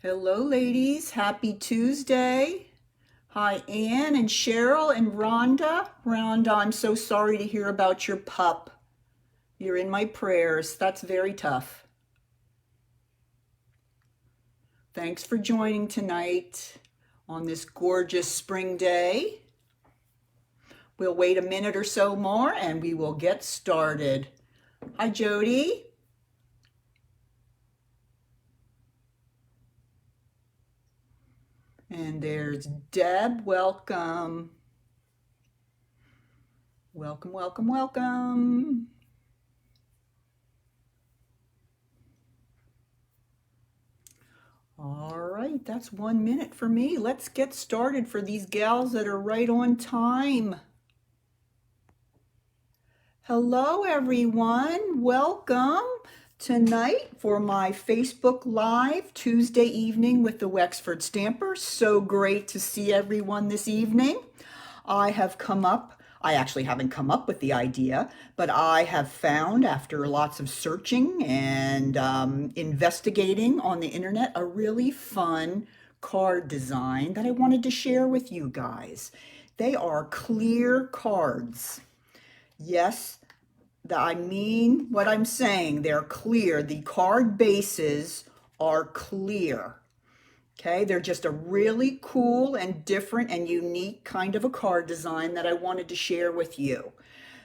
Hello, ladies. Happy Tuesday. Hi, Ann and Cheryl and Rhonda. Rhonda, I'm so sorry to hear about your pup. You're in my prayers. That's very tough. Thanks for joining tonight on this gorgeous spring day. We'll wait a minute or so more and we will get started. Hi, Jody. And there's Deb. Welcome. Welcome, welcome, welcome. All right, that's 1 minute for me. Let's get started for these gals that are right on time. Hello, everyone. Welcome tonight for my Facebook Live Tuesday evening with the Wexford Stamper. So great to see everyone this evening. I actually haven't come up with the idea, but I have found after lots of searching and investigating on the internet a really fun card design that I wanted to share with you guys. They are clear cards. Yes, I mean what I'm saying. They're clear. The card bases are clear. Okay, they're just a really cool and different and unique kind of a card design that I wanted to share with you.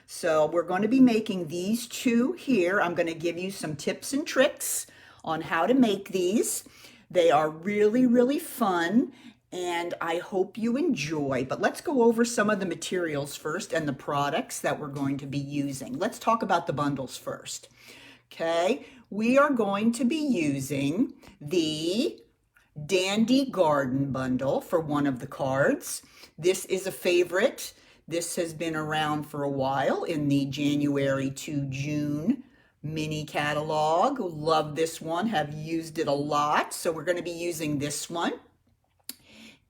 So we're going to be making these two here. I'm going to give you some tips and tricks on how to make these. They are really, really fun and I hope you enjoy. But let's go over some of the materials first and the products that we're going to be using. Let's talk about the bundles first. Okay, we are going to be using the Dandy Garden bundle for one of the cards. This is a favorite. This has been around for a while in the January to June mini catalog. Love this one, have used it a lot. So we're going to be using this one.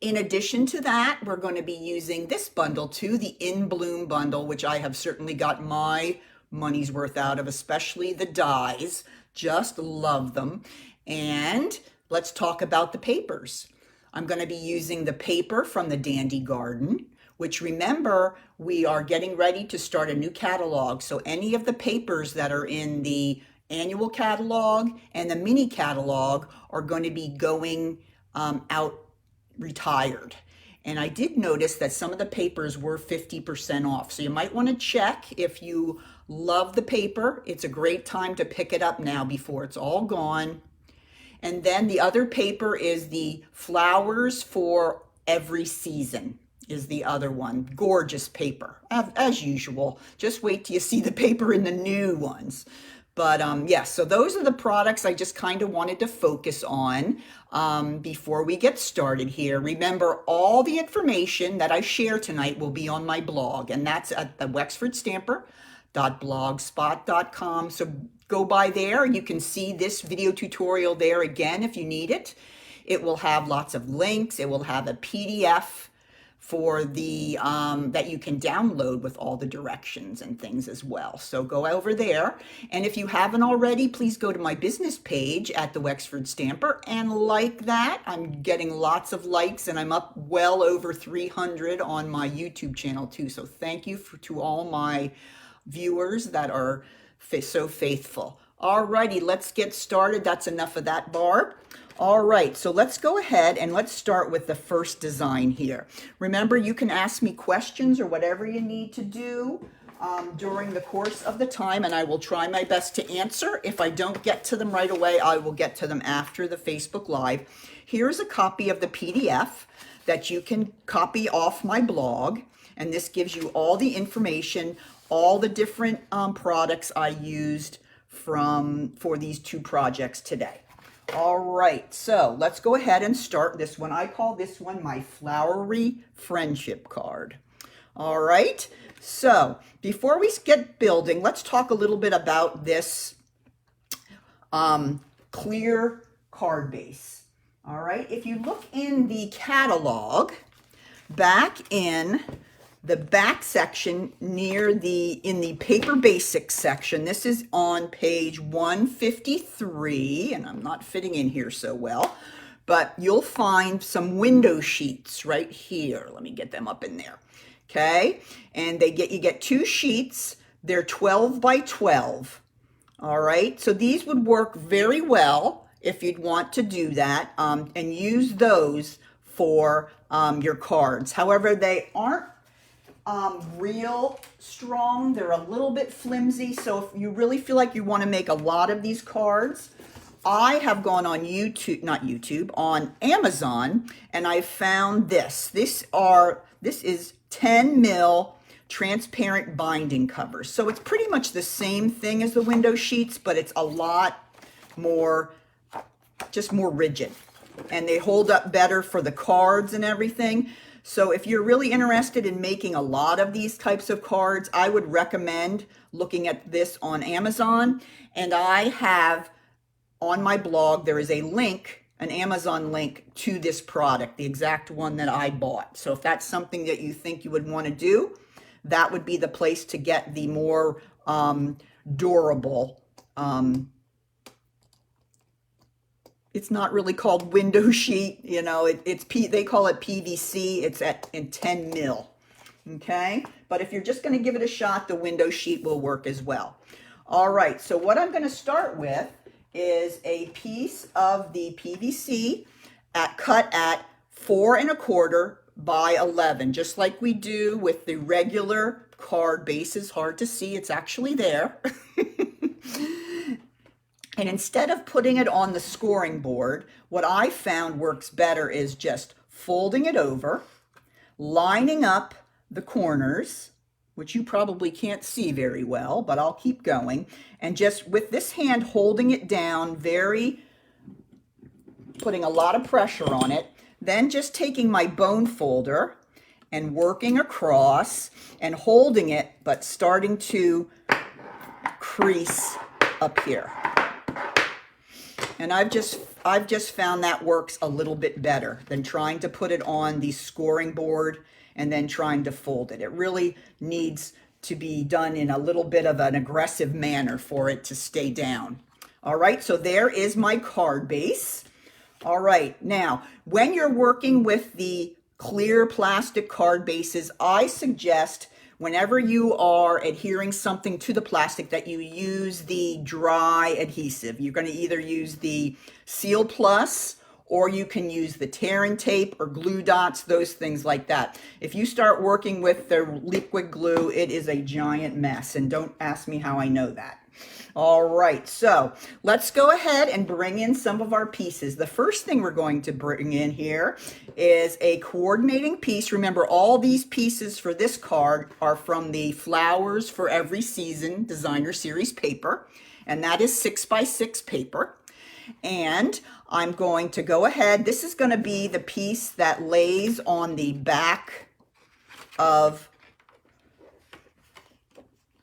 In addition to that, we're going to be using this bundle too, the In Bloom bundle, which I have certainly got my money's worth out of, especially the dies. Just love them. And let's talk about the papers. I'm going to be using the paper from the Dandy Garden, which remember, we are getting ready to start a new catalog. So any of the papers that are in the annual catalog and the mini catalog are going to be going out retired. And I did notice that some of the papers were 50% off. So you might want to check if you love the paper. It's a great time to pick it up now before it's all gone. And then the other paper is the Flowers for Every Season is the other one. Gorgeous paper, as usual. Just wait till you see the paper in the new ones. But yes, so those are the products I just kind of wanted to focus on before we get started here. Remember, all the information that I share tonight will be on my blog, and that's at the wexfordstamper.blogspot.com. So go by there. You can see this video tutorial there again if you need it. It will have lots of links. It will have a PDF for the that you can download with all the directions and things as well. So go over there. And if you haven't already, please go to my business page at the Wexford Stamper and like that. I'm getting lots of likes and I'm up well over 300 on my YouTube channel too. So thank you to all my viewers that are so faithful. Alrighty, let's get started. That's enough of that, Barb. All right, so let's go ahead and let's start with the first design here. Remember, you can ask me questions or whatever you need to do during the course of the time, and I will try my best to answer. If I don't get to them right away, I will get to them after the Facebook Live. Here's a copy of the PDF that you can copy off my blog, and this gives you all the information, all the different products I used for these two projects today. All right, so let's go ahead and start this one. I call this one my Flowery Friendship card. All right, so before we get building, let's talk a little bit about this clear card base. All right, if you look in the catalog, back in the back section near in the paper basics section, this is on page 153, and I'm not fitting in here so well, but you'll find some window sheets right here. Let me get them up in there. Okay, and you get 2 sheets. They're 12 by 12. All right, so these would work very well if you'd want to do that, and use those for your cards. However, they aren't real strong. They're a little bit flimsy, so if you really feel like you want to make a lot of these cards, I have gone on on Amazon, and I found this. This is 10 mil transparent binding covers. So it's pretty much the same thing as the window sheets, but it's a lot more, just more rigid. And they hold up better for the cards and everything. So if you're really interested in making a lot of these types of cards, I would recommend looking at this on Amazon. And I have on my blog, there is a link, an Amazon link to this product, the exact one that I bought. So if that's something that you think you would want to do, that would be the place to get the more durable, it's not really called window sheet, you know, they call it PVC. It's in 10 mil. Okay, but if you're just going to give it a shot, the window sheet will work as well. All right, so what I'm going to start with is a piece of the PVC cut at 4 1/4 by 11, just like we do with the regular card bases. Hard to see, it's actually there. And instead of putting it on the scoring board, what I found works better is just folding it over, lining up the corners, which you probably can't see very well, but I'll keep going, and just with this hand holding it down, putting a lot of pressure on it, then just taking my bone folder and working across and holding it, but starting to crease up here. And I've just found that works a little bit better than trying to put it on the scoring board and then trying to fold it. It really needs to be done in a little bit of an aggressive manner for it to stay down. All right, so there is my card base. All right, now, when you're working with the clear plastic card bases, I suggest whenever you are adhering something to the plastic that you use the dry adhesive. You're going to either use the Seal Plus, or you can use the tear and tape or glue dots, those things like that. If you start working with the liquid glue, it is a giant mess, and don't ask me how I know that. All right, so let's go ahead and bring in some of our pieces. The first thing we're going to bring in here is a coordinating piece. Remember, all these pieces for this card are from the Flowers for Every Season Designer Series paper, and that is 6 by 6 paper. And I'm going to go ahead, this is going to be the piece that lays on the back of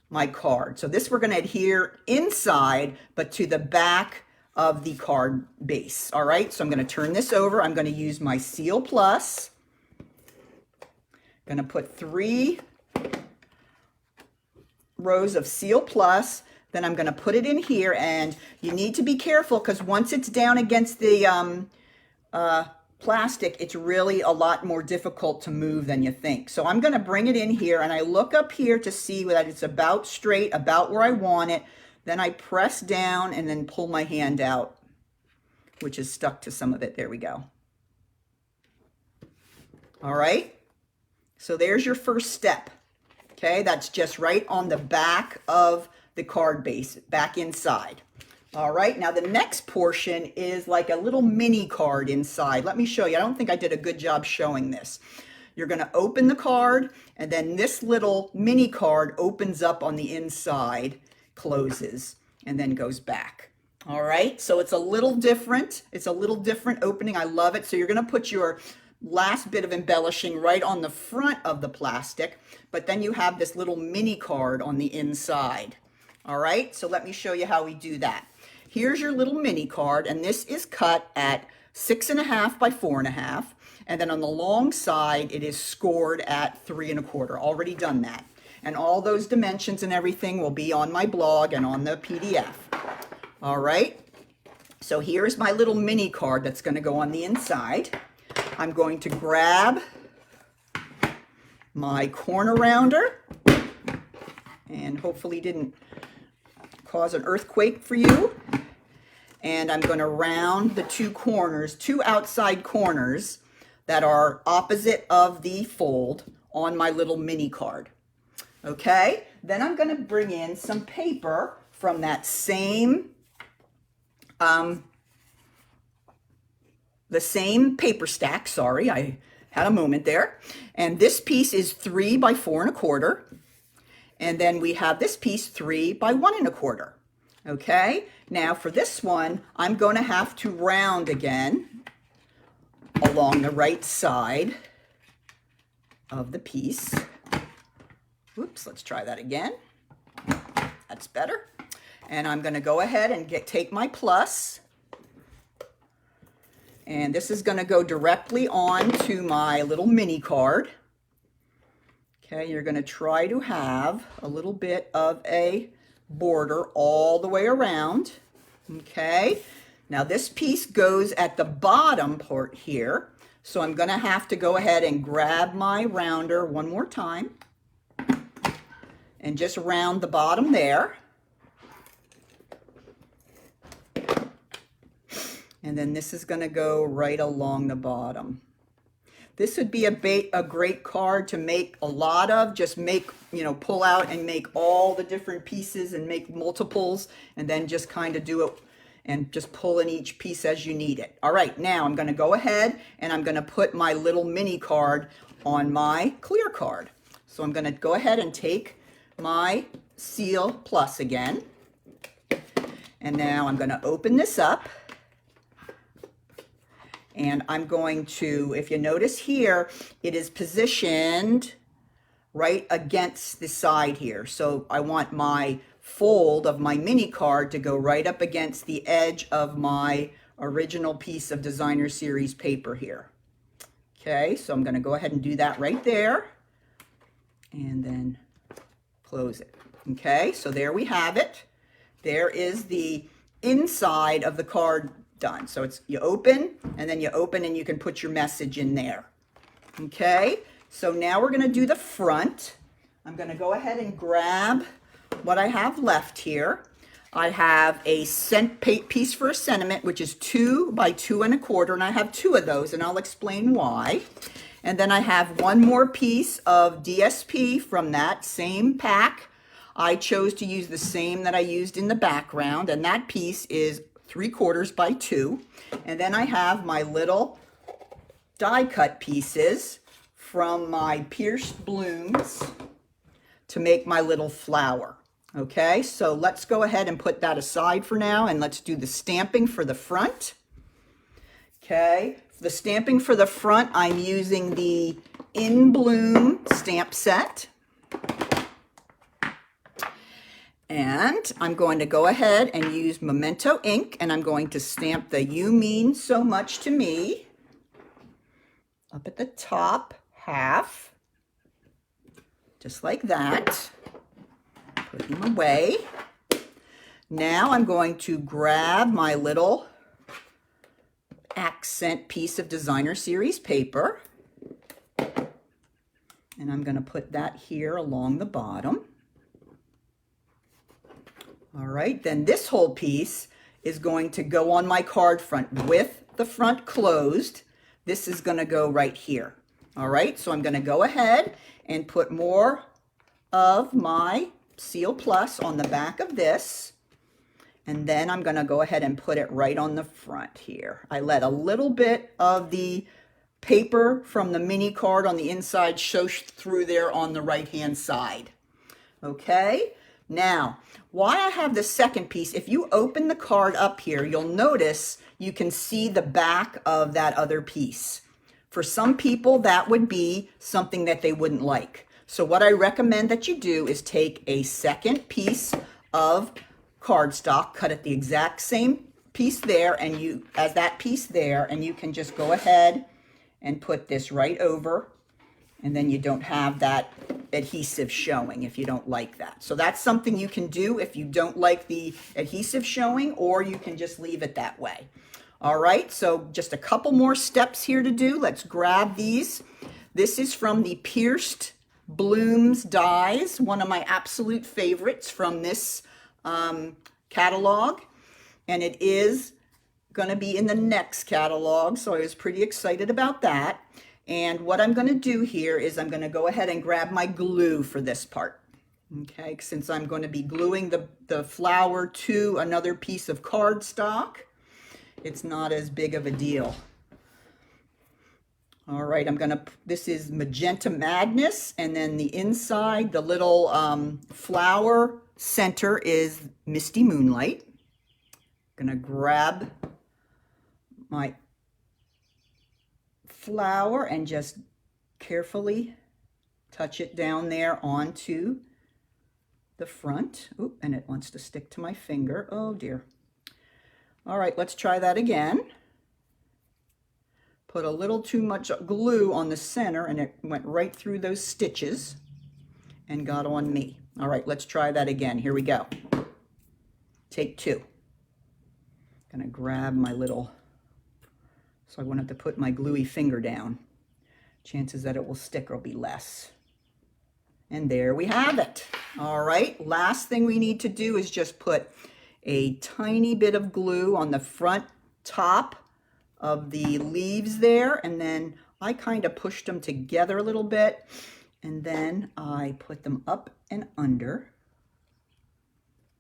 my card. So this we're going to adhere inside, but to the back of the card base. All right, so I'm going to turn this over. I'm going to use my Seal Plus. I'm going to put 3 rows of Seal Plus. Then I'm going to put it in here, and you need to be careful because once it's down against the plastic, it's really a lot more difficult to move than you think. So I'm going to bring it in here, and I look up here to see that it's about straight, about where I want it. Then I press down and then pull my hand out, which is stuck to some of it. There we go. All right. So there's your first step. Okay, that's just right on the back of the card base, back inside. All right, now the next portion is like a little mini card inside. Let me show you. I don't think I did a good job showing this. You're going to open the card, and then this little mini card opens up on the inside, closes, and then goes back. All right, so it's a little different. It's a little different opening. I love it. So you're going to put your last bit of embellishing right on the front of the plastic, but then you have this little mini card on the inside. All right, so let me show you how we do that. Here's your little mini card, and this is cut at 6 1/2 by 4 1/2, and then on the long side, it is scored at 3 1/4. Already done that. And all those dimensions and everything will be on my blog and on the PDF. All right, So here's my little mini card that's going to go on the inside. I'm going to grab my corner rounder, and hopefully didn't cause an earthquake for you. And I'm going to round the two corners, two outside corners that are opposite of the fold on my little mini card. Okay, then I'm going to bring in some paper from that same, the same paper stack. Sorry, I had a moment there. And this piece is 3 by 4 1/4. And then we have this piece 3 by 1 1/4. Okay, now for this one, I'm going to have to round again along the right side of the piece. Oops, let's try that again. That's better. And I'm going to go ahead and take my plus. And this is going to go directly on to my little mini card. Okay, you're going to try to have a little bit of a border all the way around. Okay, now this piece goes at the bottom part here. So I'm going to have to go ahead and grab my rounder one more time and just round the bottom there. And then this is going to go right along the bottom. This would be a great card to make a lot of. Just make, pull out and make all the different pieces and make multiples, and then just kind of do it and just pull in each piece as you need it. All right, now I'm going to go ahead and I'm going to put my little mini card on my clear card. So I'm going to go ahead and take my Seal Plus again. And now I'm going to open this up. And I'm going to, if you notice here, it is positioned right against the side here. So I want my fold of my mini card to go right up against the edge of my original piece of designer series paper here. Okay, so I'm going to go ahead and do that right there. And then close it. Okay, so there we have it. There is the inside of the card done. So it's you open and you can put your message in there. Okay, so now we're going to do the front. I'm going to go ahead and grab what I have left here. I have a piece for a sentiment, which is 2 by 2 1/4, and I have 2 of those, and I'll explain why. And then I have one more piece of DSP from that same pack. I chose to use the same that I used in the background, and that piece is 3/4 by 2. And then I have my little die cut pieces from my pierced blooms to make my little flower. Okay, so let's go ahead and put that aside for now, and let's do the stamping for the front. Okay, for the stamping for the front, I'm using the In Bloom stamp set. And I'm going to go ahead and use Memento ink, and I'm going to stamp the You Mean So Much to Me up at the top half, just like that. Put him away. Now I'm going to grab my little accent piece of designer series paper, and I'm going to put that here along the bottom. All right, then this whole piece is going to go on my card front with the front closed. This is going to go right here. All right, so I'm going to go ahead and put more of my Seal Plus on the back of this. And then I'm going to go ahead and put it right on the front here. I let a little bit of the paper from the mini card on the inside show through there on the right-hand side. Okay, now, why I have the second piece, if you open the card up here, you'll notice you can see the back of that other piece. For some people, that would be something that they wouldn't like. So what I recommend that you do is take a second piece of cardstock, cut it the exact same piece there, and you can just go ahead and put this right over, and then you don't have that adhesive showing if you don't like that. So that's something you can do if you don't like the adhesive showing, or you can just leave it that way. All right, so just a couple more steps here to do. Let's grab these. This is from the Pierced Blooms dies, one of my absolute favorites from this catalog, and it is going to be in the next catalog, so I was pretty excited about that. And what I'm going to do here is I'm going to go ahead and grab my glue for this part. Okay, since I'm going to be gluing the flower to another piece of cardstock, it's not as big of a deal. All right, this is Magenta Madness, and then the inside, the little flower center is Misty Moonlight. I'm going to grab my flower and just carefully touch it down there onto the front. Oop, and it wants to stick to my finger. Oh dear. All right, let's try that again. Put a little too much glue on the center and it went right through those stitches and got on me. All right, let's try that again. Here we go. Take two. Gonna grab my little, so I won't have to put my gluey finger down. Chances that it will stick will be less. And there we have it. All right, last thing we need to do is just put a tiny bit of glue on the front top of the leaves there, and then I kind of pushed them together a little bit, and then I put them up and under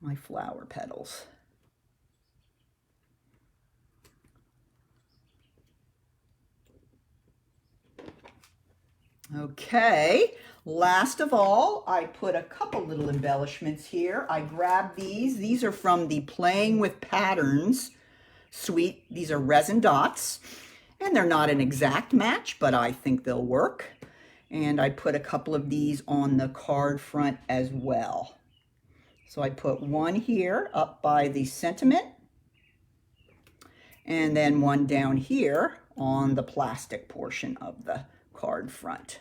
my flower petals. Okay, last of all, I put a couple little embellishments here. I grabbed these. These are from the Playing with Patterns suite. These are resin dots, and they're not an exact match, but I think they'll work. And I put a couple of these on the card front as well. So I put one here up by the sentiment, and then one down here on the plastic portion of the card front.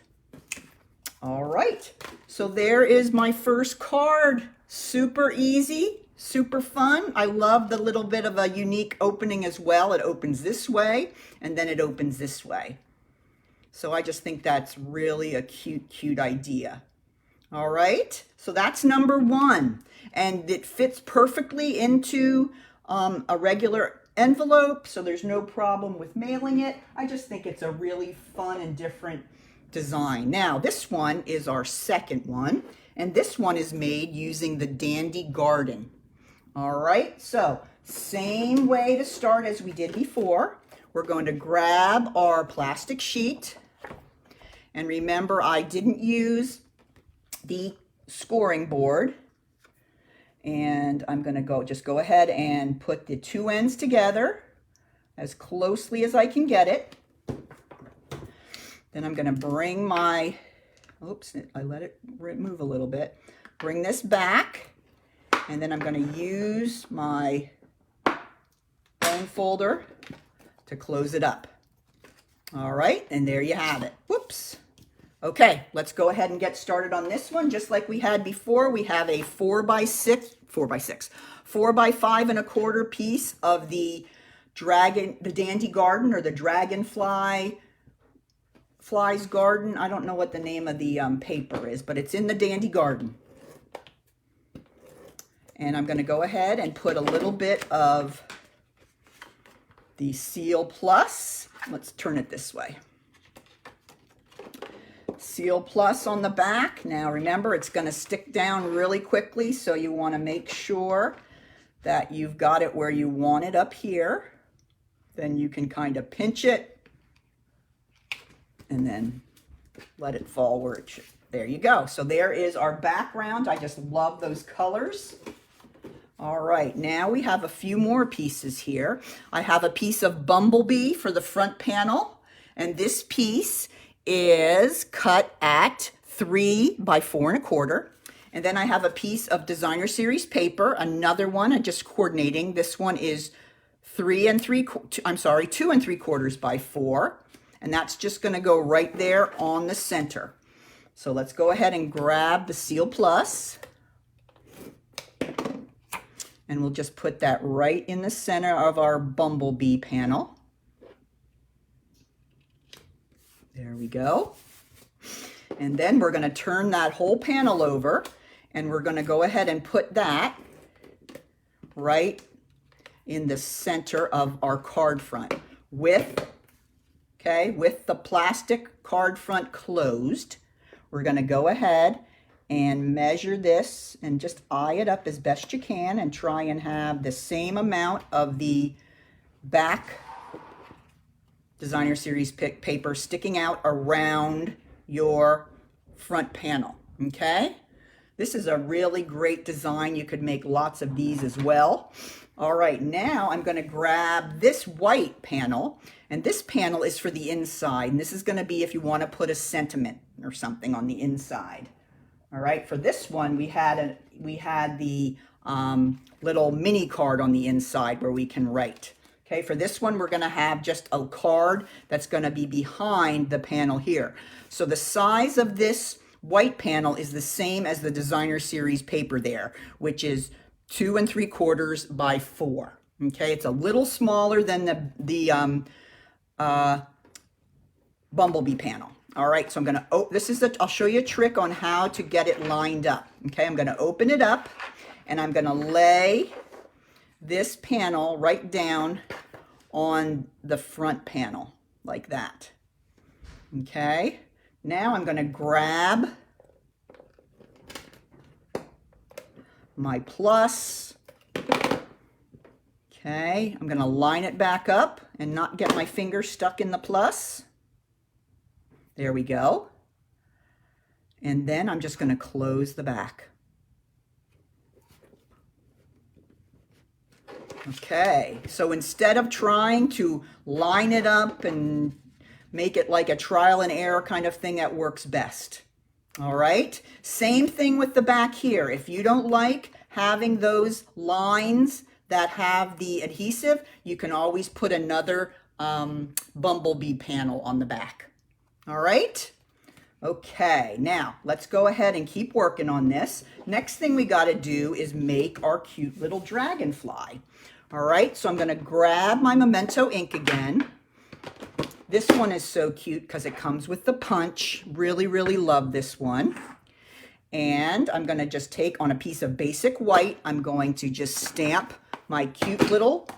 All right, so there is my first card. Super easy, super fun. I love the little bit of a unique opening as well. It opens this way and then it opens this way. So I just think that's really a cute idea. All right, so that's number one, and it fits perfectly into a regular envelope, so there's no problem with mailing it. I just think it's a really fun and different design. Now, this one is our second one, and this one is made using the Dandy Garden. All right, so same way to start as we did before. We're going to grab our plastic sheet, and remember, I didn't use the scoring board, and I'm going to just go ahead and put the two ends together as closely as I can get it. Then I'm going to bring my, oops, I let it move a little bit. Bring this back, and then I'm going to use my bone folder to close it up. All right, and there you have it. Whoops. Okay, let's go ahead and get started on this one. Just like we had before, we have a 4x6, 4x5 and a quarter piece of the Dandy Garden, or the Dragonfly Fly's Garden. I don't know what the name of the paper is, but it's in the Dandy Garden. And I'm going to go ahead and put a little bit of the Seal Plus. Let's turn it this way. Seal Plus on the back. Now remember, it's going to stick down really quickly, so you want to make sure that you've got it where you want it up here. Then you can kind of pinch it and then let it fall where it should. There you go. So there is our background. I just love those colors. All right, now we have a few more pieces here. I have a piece of Bumblebee for the front panel, and this piece is cut at 3 by 4 1/4. And then I have a piece of Designer Series paper, another one, I'm just coordinating. This one is 2 3/4 by 4. And that's just gonna go right there on the center. So let's go ahead and grab the Seal Plus. And we'll just put that right in the center of our bumblebee panel. There we go. And then we're going to turn that whole panel over, and we're going to go ahead and put that right in the center of our card front with the plastic card front closed. We're going to go ahead and measure this and just eye it up as best you can and try and have the same amount of the back Designer Series paper sticking out around your front panel, okay? This is a really great design. You could make lots of these as well. All right, now I'm going to grab this white panel, and this panel is for the inside, and this is going to be if you want to put a sentiment or something on the inside. All right, for this one, we had the little mini card on the inside where we can write. Okay, for this one, we're going to have just a card that's going to be behind the panel here. So the size of this white panel is the same as the Designer Series paper there, which is 2 3/4 by 4. Okay, it's a little smaller than the bumblebee panel. All right, so I'm going to, I'll show you a trick on how to get it lined up. Okay, I'm going to open it up, and I'm going to lay this panel right down on the front panel like that. Okay, now I'm going to grab my plus. Okay, I'm going to line it back up and not get my finger stuck in the plus. There we go. And then I'm just going to close the back. Okay, so instead of trying to line it up and make it like a trial and error kind of thing, that works best. All right, same thing with the back here. If you don't like having those lines that have the adhesive, you can always put another bumblebee panel on the back. All right. Okay, now let's go ahead and keep working on this. Next thing we got to do is make our cute little dragonfly. All right, so I'm going to grab my Memento ink again. This one is so cute because it comes with the punch. Really, really love this one. And I'm going to just take on a piece of basic white, I'm going to just stamp my cute little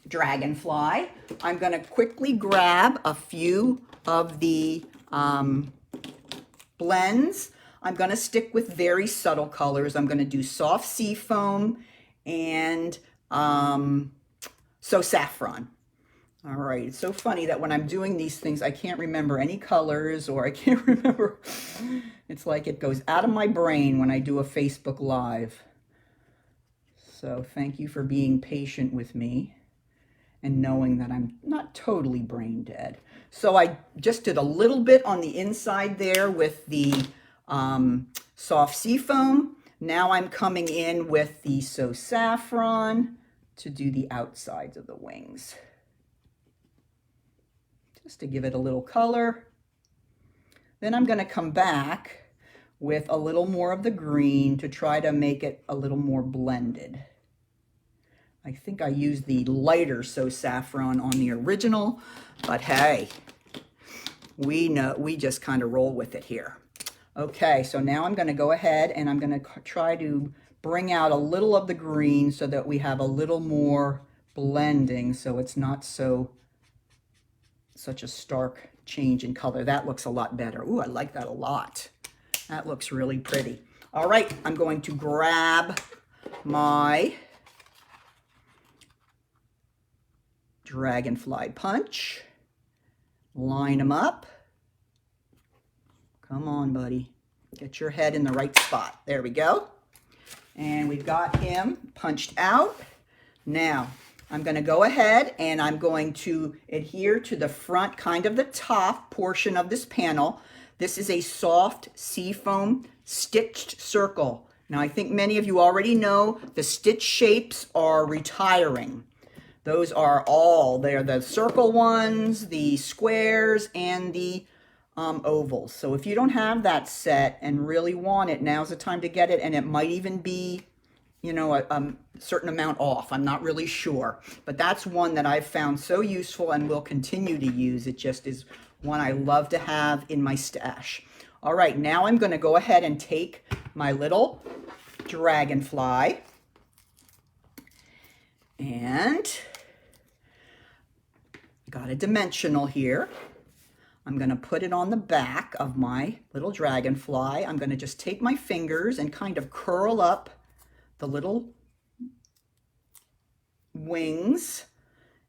dragonfly. I'm going to quickly grab a few of the blends. I'm going to stick with very subtle colors. I'm going to do soft sea foam and so saffron. All right, it's so funny that when I'm doing these things, I can't remember any colors, or I can't remember. It's like it goes out of my brain when I do a Facebook Live. So thank you for being patient with me and knowing that I'm not totally brain dead. So I just did a little bit on the inside there with the soft sea foam. Now I'm coming in with the So Saffron to do the outsides of the wings, just to give it a little color. Then I'm going to come back with a little more of the green to try to make it a little more blended. I think I used the lighter So Saffron on the original, but hey, we just kind of roll with it here. Okay, so now I'm going to go ahead and I'm going to try to bring out a little of the green so that we have a little more blending, so it's not such a stark change in color. That looks a lot better. Ooh, I like that a lot. That looks really pretty. All right, I'm going to grab my Dragonfly punch, line them up. Come on, buddy. Get your head in the right spot. There we go. And we've got him punched out. Now, I'm going to go ahead and I'm going to adhere to the front, kind of the top portion of this panel. This is a soft seafoam stitched circle. Now, I think many of you already know the stitch shapes are retiring. Those are all, they're the circle ones, the squares, and the ovals. So if you don't have that set and really want it, now's the time to get it, and it might even be, you know, a certain amount off. I'm not really sure, but that's one that I've found so useful and will continue to use. It just is one I love to have in my stash. All right, now I'm going to go ahead and take my little Dragonfly, and got a dimensional here. I'm going to put it on the back of my little Dragonfly. I'm going to just take my fingers and kind of curl up the little wings,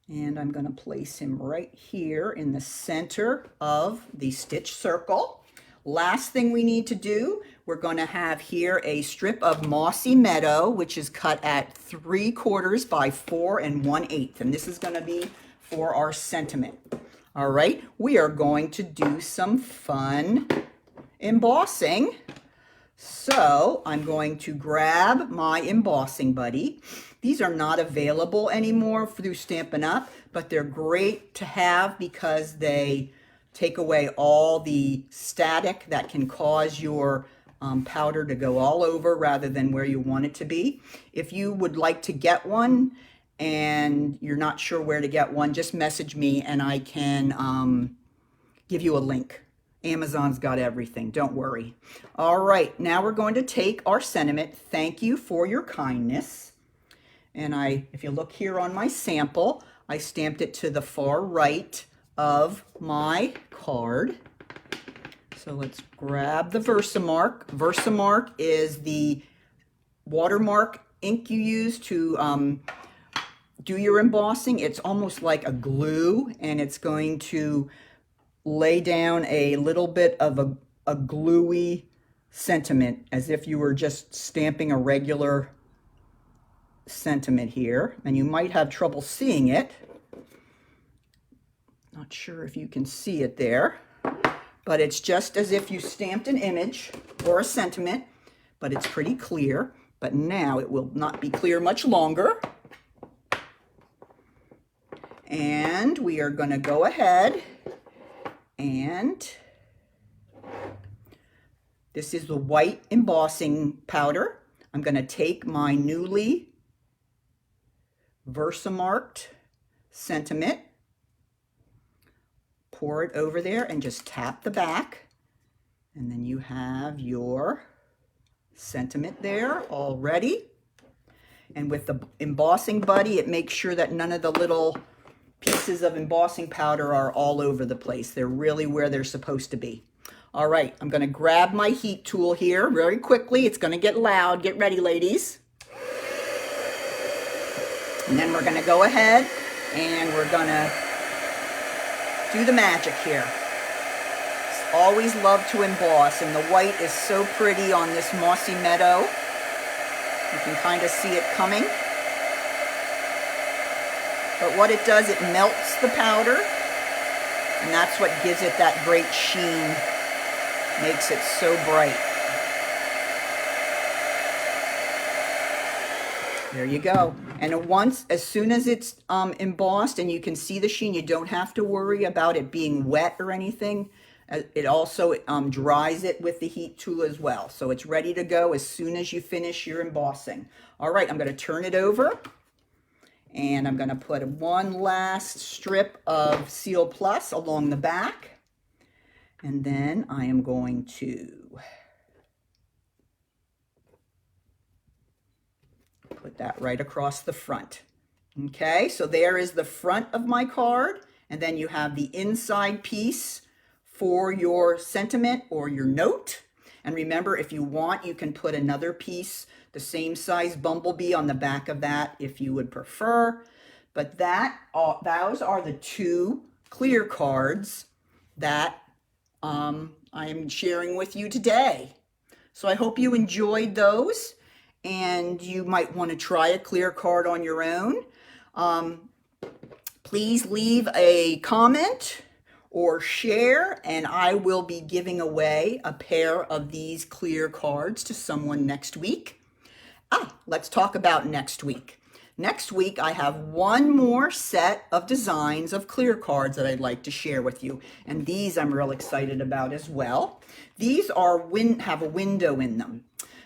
and I'm going to place him right here in the center of the stitch circle. Last thing we need to do, we're going to have here a strip of Mossy Meadow, which is cut at 3/4 by 4 1/8, and this is going to be for our sentiment. All right, we are going to do some fun embossing. So I'm going to grab my embossing buddy. These are not available anymore through Stampin' Up, but they're great to have because they take away all the static that can cause your powder to go all over rather than where you want it to be. If you would like to get one and you're not sure where to get one, just message me and I can give you a link. Amazon's got everything, don't worry. All right, now we're going to take our sentiment. Thank you for your kindness. And if you look here on my sample, I stamped it to the far right of my card. So let's grab the Versamark. Versamark is the watermark ink you use to do your embossing. It's almost like a glue, and it's going to lay down a little bit of a gluey sentiment as if you were just stamping a regular sentiment here, and you might have trouble seeing it. Not sure if you can see it there, but it's just as if you stamped an image or a sentiment, but it's pretty clear. But now it will not be clear much longer. And we are going to go ahead and this is the white embossing powder. I'm going to take my newly Versamarked sentiment, pour it over there and just tap the back, and then you have your sentiment there already. And with the embossing buddy, it makes sure that none of the little pieces of embossing powder are all over the place. They're really where they're supposed to be. All right, I'm going to grab my heat tool here very quickly. It's going to get loud. Get ready, ladies. And then we're going to go ahead and we're going to do the magic here. Always love to emboss, and the white is so pretty on this Mossy Meadow. You can kind of see it coming. But what it does, it melts the powder, and that's what gives it that great sheen, makes it so bright. There you go. And as soon as it's embossed and you can see the sheen, you don't have to worry about it being wet or anything. It also dries it with the heat tool as well. So it's ready to go as soon as you finish your embossing. All right, I'm going to turn it over. And I'm going to put one last strip of Seal Plus along the back. And then I am going to put that right across the front. Okay, so there is the front of my card. And then you have the inside piece for your sentiment or your note. And remember, if you want, you can put another piece, the same size bumblebee, on the back of that if you would prefer. But those are the two clear cards that I'm sharing with you today. So I hope you enjoyed those, and you might want to try a clear card on your own. Please leave a comment or share, and I will be giving away a pair of these clear cards to someone next week. Let's talk about next week. Next week, I have one more set of designs of clear cards that I'd like to share with you. And these I'm real excited about as well. These are have a window in them.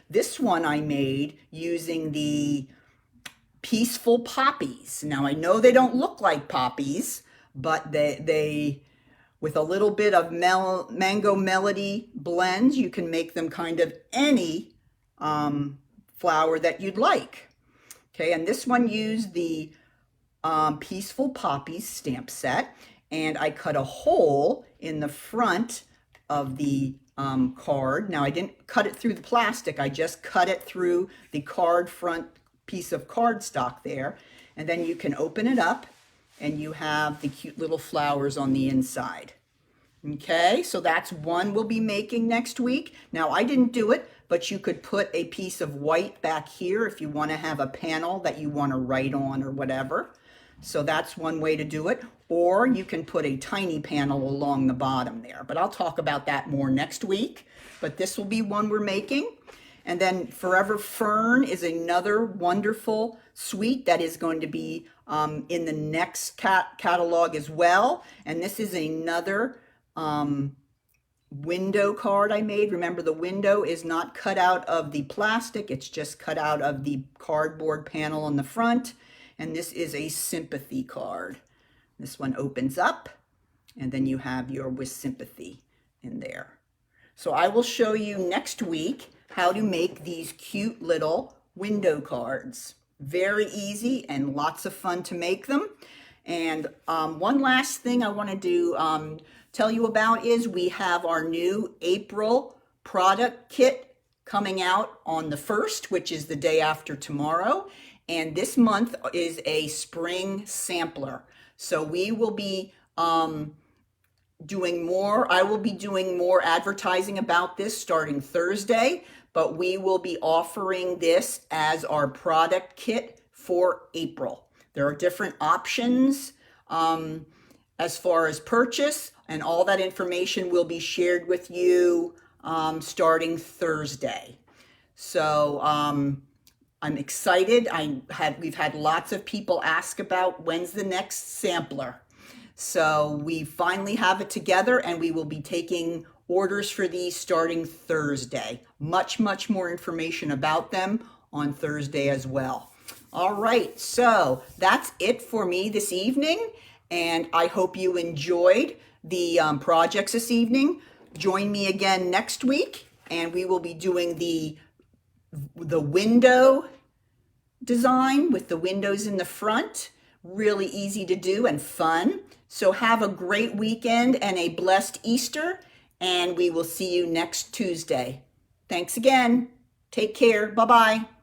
This one I made using the Peaceful Poppies. Now, I know they don't look like poppies, but they with a little bit of mango melody blends, you can make them kind of any flower that you'd like. Okay, and this one used the Peaceful Poppies stamp set, and I cut a hole in the front of the card. Now, I didn't cut it through the plastic, I just cut it through the card front piece of cardstock there, and then you can open it up and you have the cute little flowers on the inside. Okay, so that's one we'll be making next week. Now, I didn't do it, but you could put a piece of white back here if you want to have a panel that you want to write on or whatever. So that's one way to do it. Or you can put a tiny panel along the bottom there. But I'll talk about that more next week. But this will be one we're making. And then Forever Fern is another wonderful suite that is going to be in the next catalog as well. And this is another window card I made. Remember, the window is not cut out of the plastic, it's just cut out of the cardboard panel on the front. And this is a sympathy card. This one opens up, and then you have your with sympathy in there. So I will show you next week how to make these cute little window cards. Very easy and lots of fun to make them. And one last thing I want to do tell you about is we have our new April product kit coming out on the 1st, which is the day after tomorrow. And this month is a spring sampler. So we will be doing more. I will be doing more advertising about this starting Thursday, but we will be offering this as our product kit for April. There are different options as far as purchase, and all that information will be shared with you starting Thursday. So I'm excited. We've had lots of people ask about when's the next sampler. So we finally have it together, and we will be taking orders for these starting Thursday. Much more information about them on Thursday as well. All right, so that's it for me this evening, and I hope you enjoyed the projects this evening. Join me again next week, and we will be doing the window design with the windows in the front. Really easy to do and fun. So have a great weekend and a blessed Easter, and we will see you next Tuesday. Thanks again. Take care. Bye-bye.